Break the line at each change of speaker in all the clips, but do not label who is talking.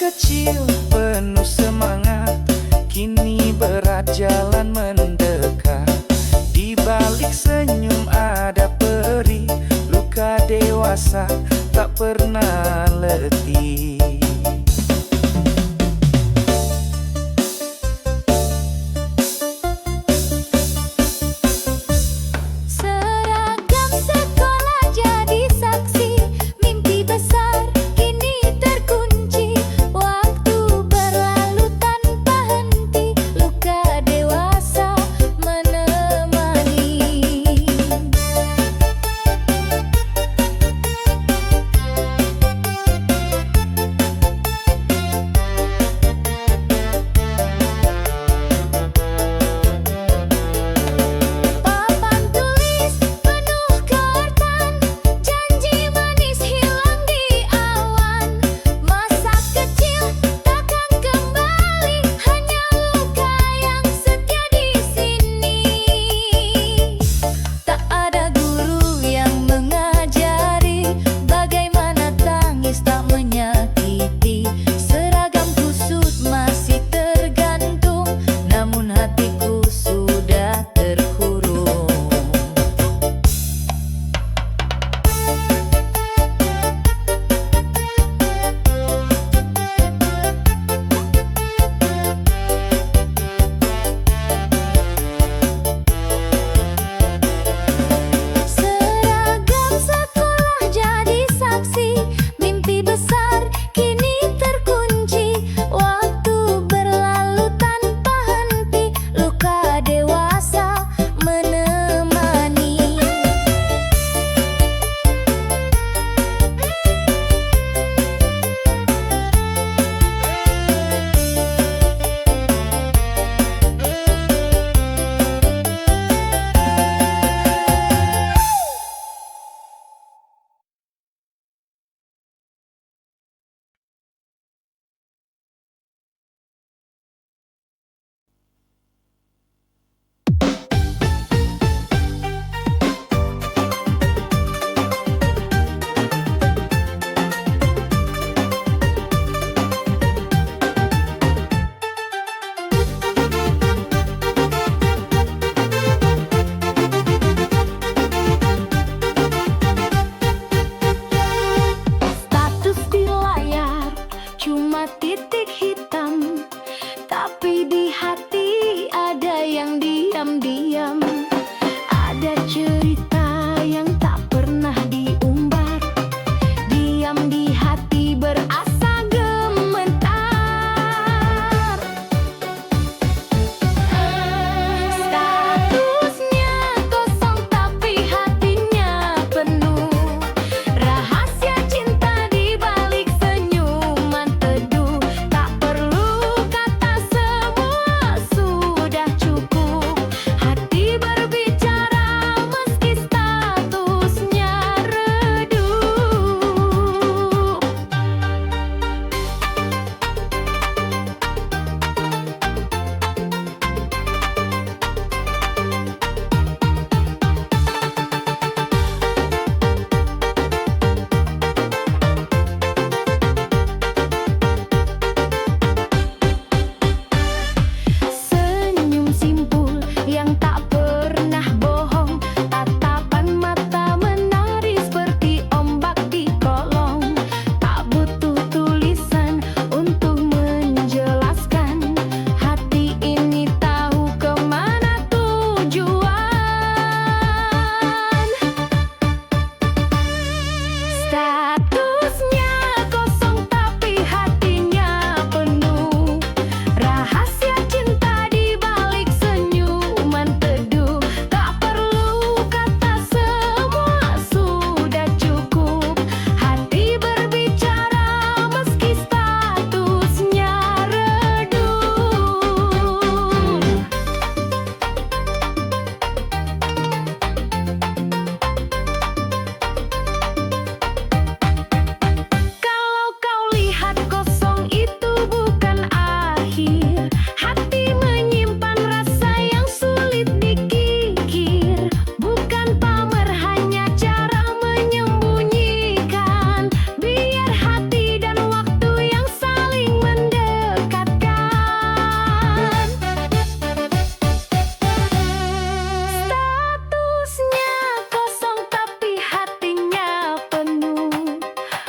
kecil penuh semangat, kini berat jalan mendekat. Di balik senyum ada perih, luka dewasa tak pernah letih.
Seragam sekolah jadi saksi, mimpi besar kini terkunci. Waktu berlalu tanpa henti, luka dewasa menemani.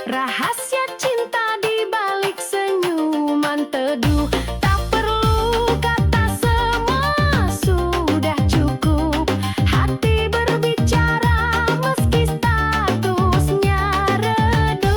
Rahasia cinta di balik senyuman teduh. Tak perlu kata semua sudah cukup. Hati berbicara meski statusnya redup.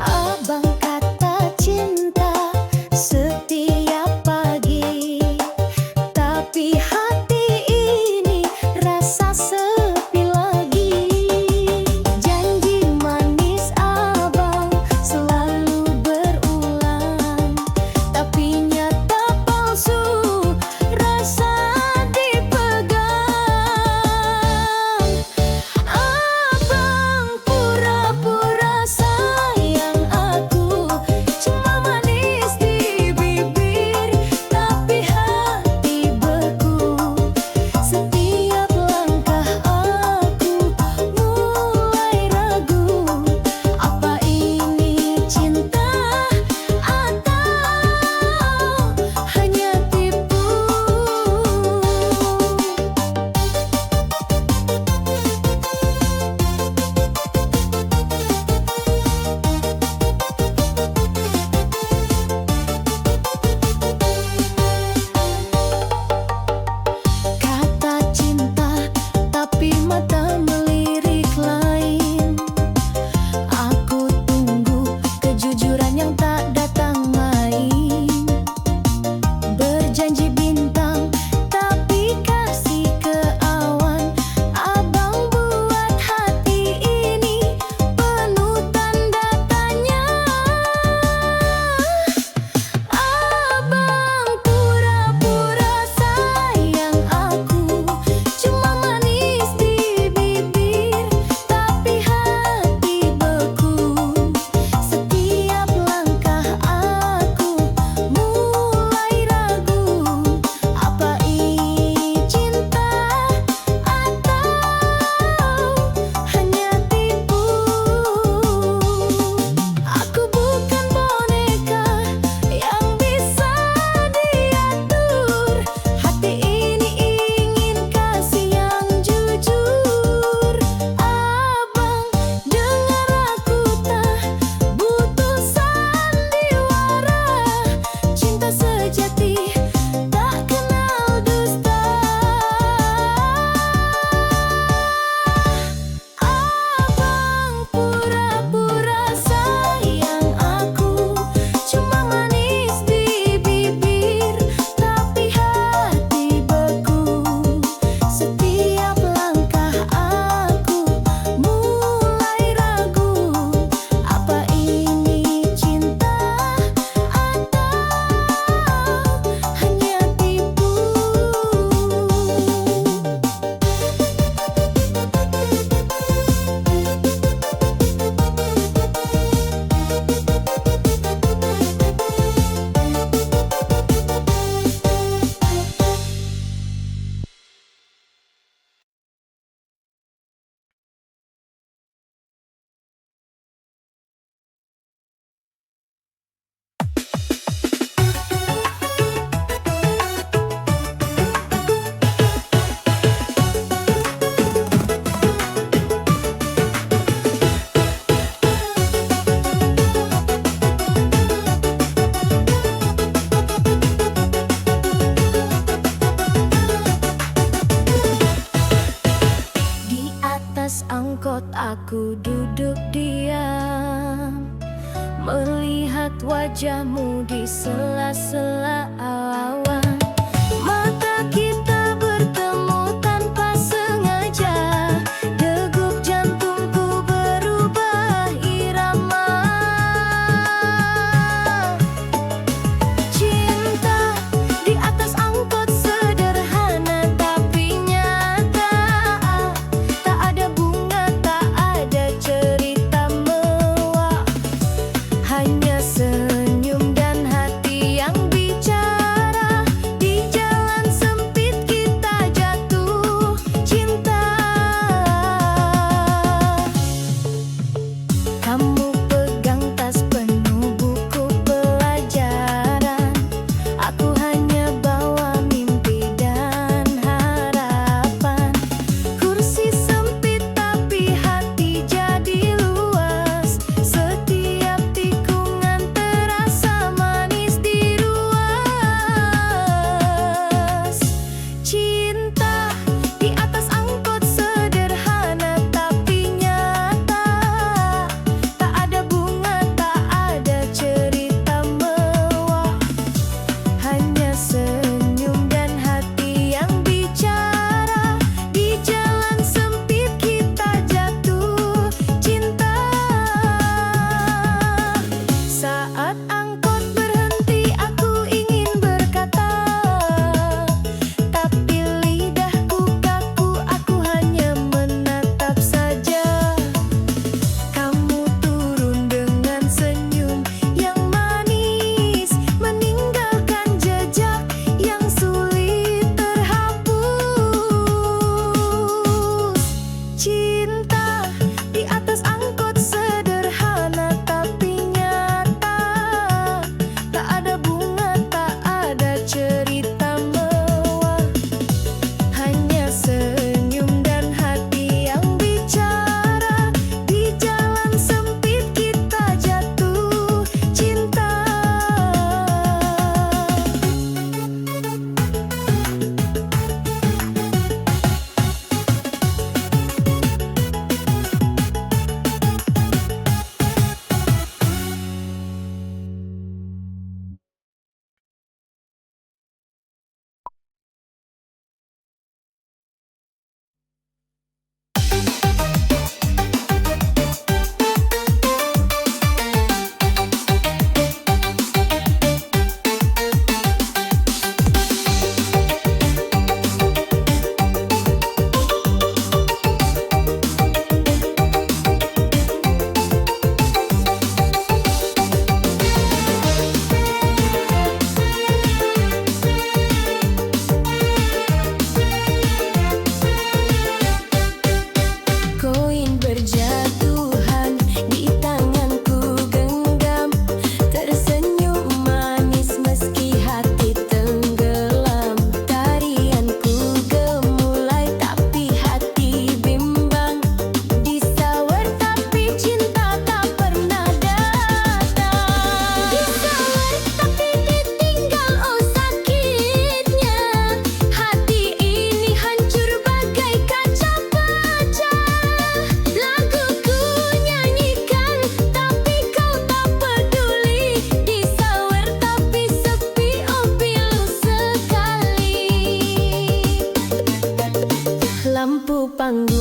Abang kata cinta setiap pagi, tapi hati ini rasa sepi lagi. Janji manis abang selalu berulang, tapi nyata palsu rasa dipegang. Abang pura-pura sayang aku, cuma manis di bibir, tapi hati beku. Setiap langkah aku mulai ragu, apa ini cinta atau hanya tipu? Kata cinta, tapi mata melirik lain. Aku tunggu kejujuran yang tak datang main. Berjanji bintang, tapi kasih ke awan. Abang buat hati ini penuh tanda tanya. Abang pura-pura sayang aku, cuma manis di bibir, tapi hati beku. Setiap langkah aku mulai ragu, apa ini cinta atau hanya tipu? Aku bukan boneka yang bisa diatur. Hati ini ingin kasih yang jujur. Abang dengar aku tak butuh sandiwara. Cinta sejati tak kenal dusta. Abang pura-pura sayang aku, cuma manis di bibir, tapi hati beku. Setiap langkah aku mulai ragu, apa ini cinta atau hanya tipu? Di atas angkot aku duduk diam, melihat wajahmu di sela-sela awan. Mata kita bertemu tanpa sengaja, degup jantungku berubah irama. Cinta di atas angkot sederhana tapi nyata. Tak ada bunga, tak ada cerita mewah, hanya senyum dan hati yang bicara.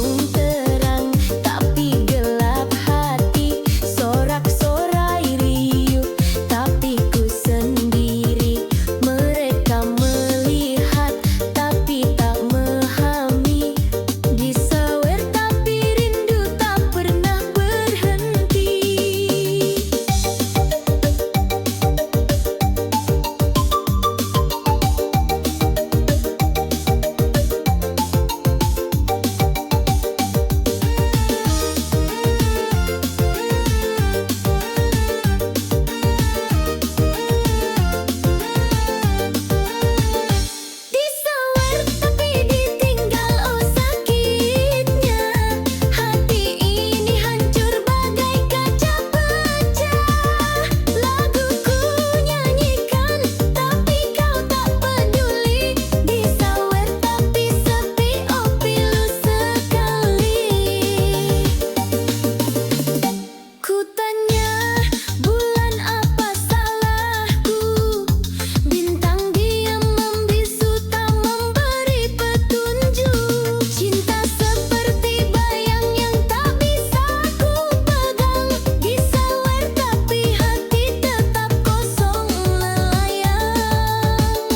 gunung terang, tapi gelap hati. Sorak-sorai riuh, tapi ku sendiri. Mereka melihat, tapi tak memahami. Disawer tapi rindu tak pernah berhenti. Disawer tapi ditinggal, oh sakitnya. Hati ini hancur bagai kaca pecah. Laguku nyanyikan, tapi kau tak peduli. Disawer tapi sepi, oh pilu sekali. Ku tanya, bulan apa salahku? Bintang diam membisu tak memberi petunjuk. Cinta seperti bayang yang tak bisa ku pegang. Disawer tapi hati tetap kosong melayang.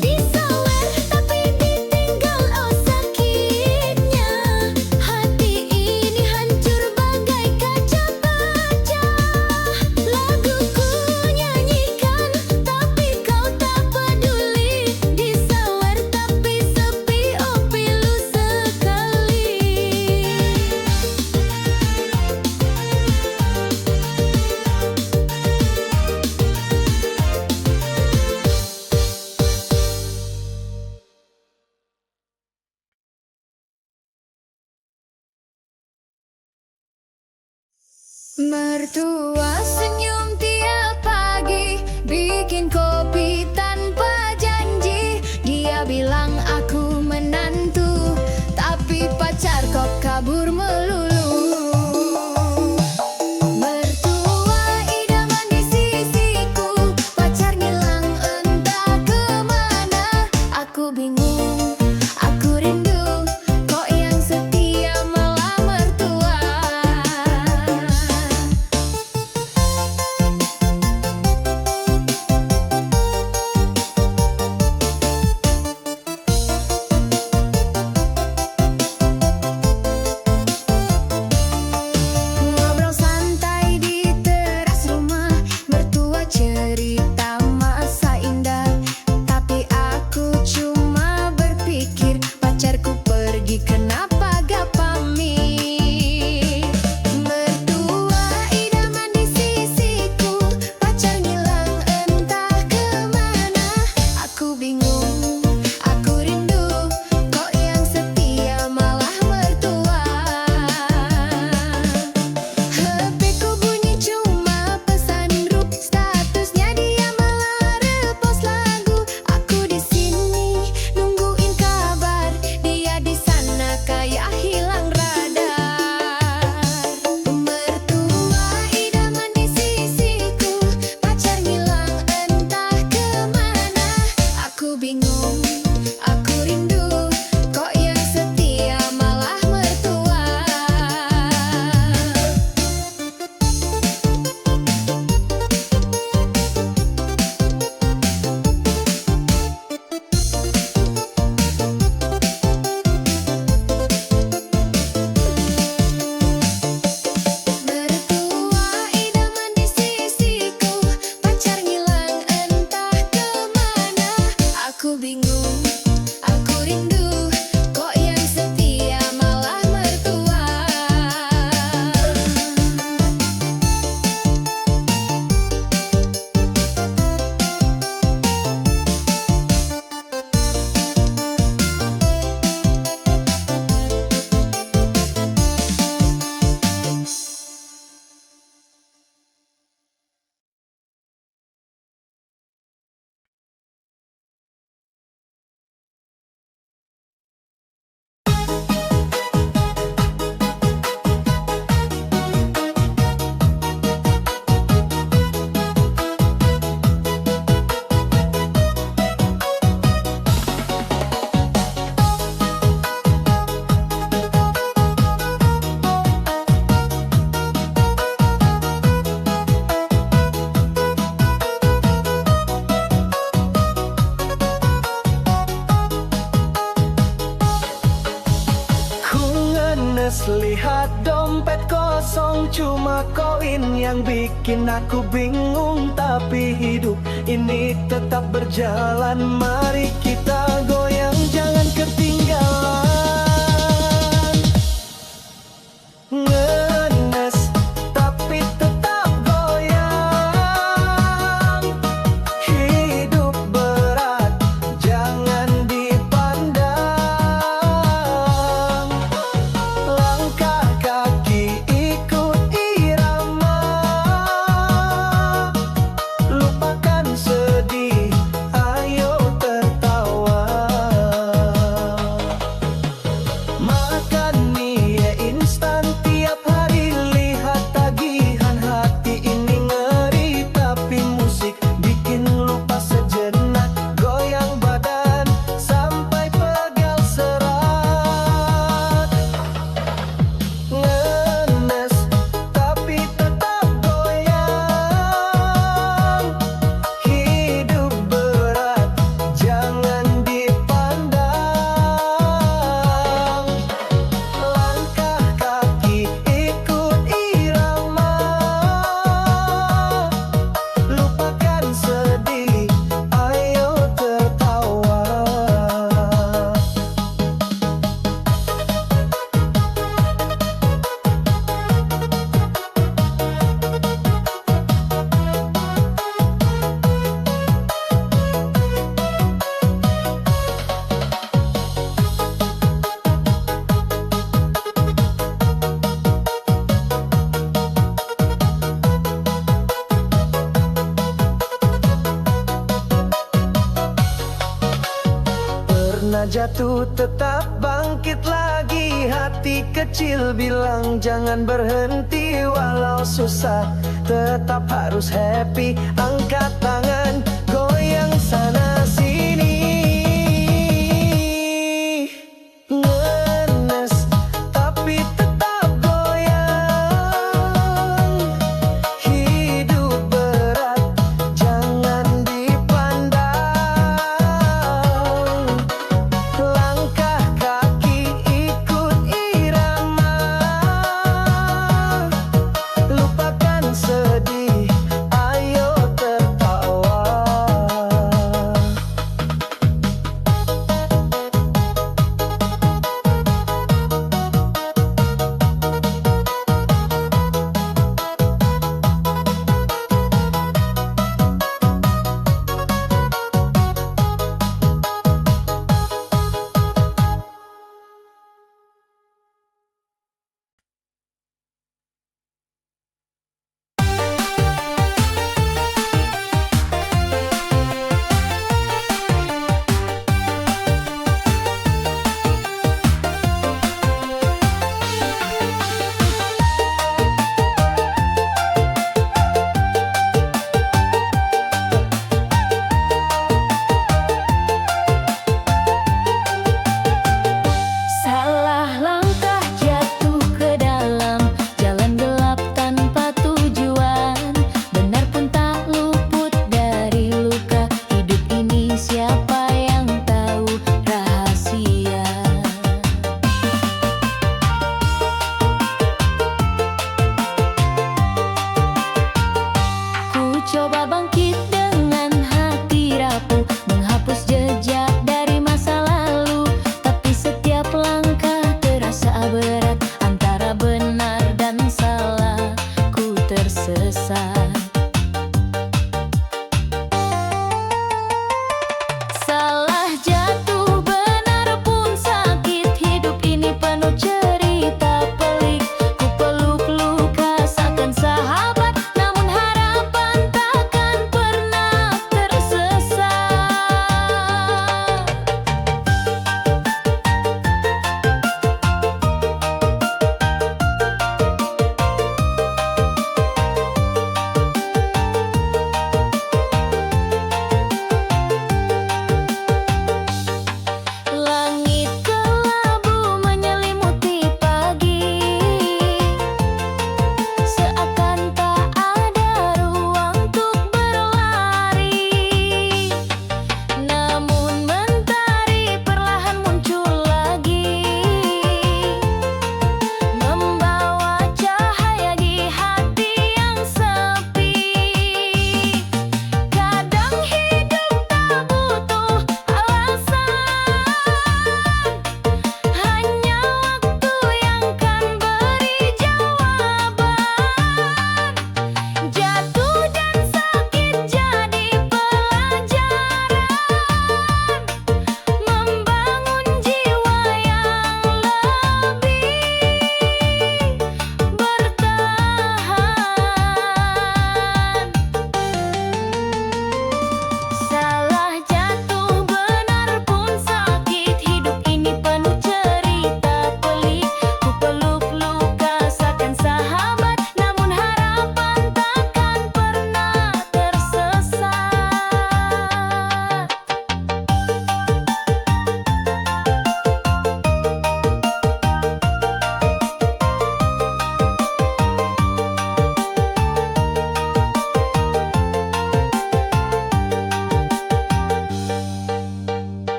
Disawer tapi ditinggal, oh sakitnya. Hati ini hancur bagai kaca pecah. Laguku nyanyikan, tapi kau tak peduli. Disawer tapi sepi, oh pilu sekali. Mertua senyum tiap pagi, bikin kopi tanpa janji. Dia bilang aku menantu, tapi pacar kok kabur melulu. Mertua idaman di sisiku, pacar ngilang entah kemana. Aku bingung, aku rindu, kok yang setia malah mertua.
Pas lihat dompet kosong, cuma koin yang bikin aku bingung. Tapi hidup ini tetap berjalan, mari kita goyang, jangan ketinggalan. Ngenes tapi tetap goyang. Hidup berat jangan dipandang. Langkah kaki ikut irama. Lupakan sedih, ayo tertawa. Makan mie instan tiap hari, lihat tagihan, hati ini ngeri. Tapi musik bikin lupa sejenak, goyang badan sampai pegal serat. Ngenes tapi tetap goyang. Hidup berat jangan dipandang. Langkah kaki ikut irama. Lupakan sedih, ayo tertawa. Pernah jatuh tetap bangkit lagi, hati kecil bilang jangan berhenti. Walau susah tetap harus happy, angkat tangan.